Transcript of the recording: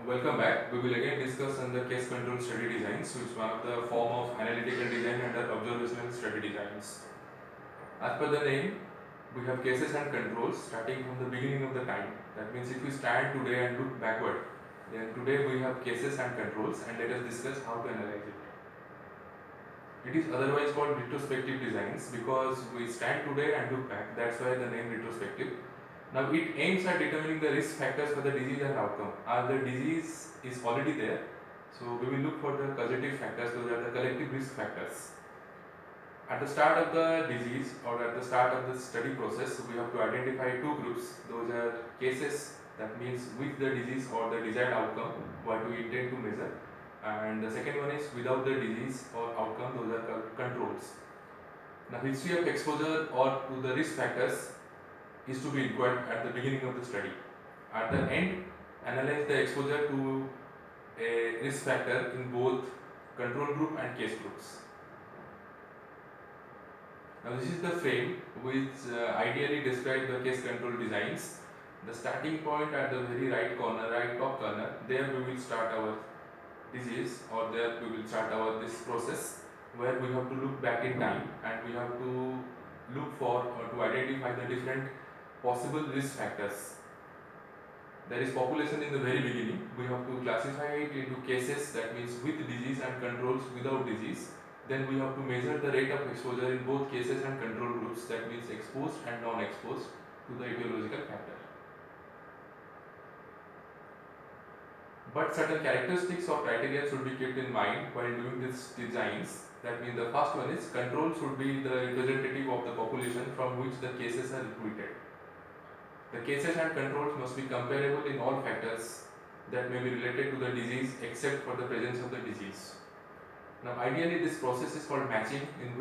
Welcome back. We will again discuss on the case control study designs, which is one of the form of analytical design under observational study designs. As per the name, we have cases and controls starting from the beginning of the time. That means if we stand today and look backward, then today we have cases and controls, and let us discuss how to analyze it. It is otherwise called retrospective designs because we stand today and look back. That's why the name retrospective. Now it aims at determining the risk factors for the disease and outcome. As the disease is already there, so we will look for the causative factors, those are the collective risk factors. At the start of the disease or at the start of the study process, we have to identify two groups. Those are cases, that means with the disease or the desired outcome, what we intend to measure. And the second one is without the disease or outcome, those are controls. Now history of exposure or to the risk factors is to be inquired at the beginning of the study. At the end, analyze the exposure to a risk factor in both control group and case groups. Now this is the frame which ideally describes the case control designs. The starting point at the very right corner, right top corner, there we will start our disease, or there we will start our this process where we have to look back in time and we have to look for or to identify the different possible risk factors. There is population in the very beginning. We have to classify it into cases, that means with disease, and controls without disease. Then we have to measure the rate of exposure in both cases and control groups, that means exposed and non-exposed to the etiological factor. But certain characteristics or criteria should be kept in mind while doing these designs. That means the first one is control should be the representative of the population from which the cases are recruited. The cases and controls must be comparable in all factors that may be related to the disease except for the presence of the disease. Now ideally this process is called matching, in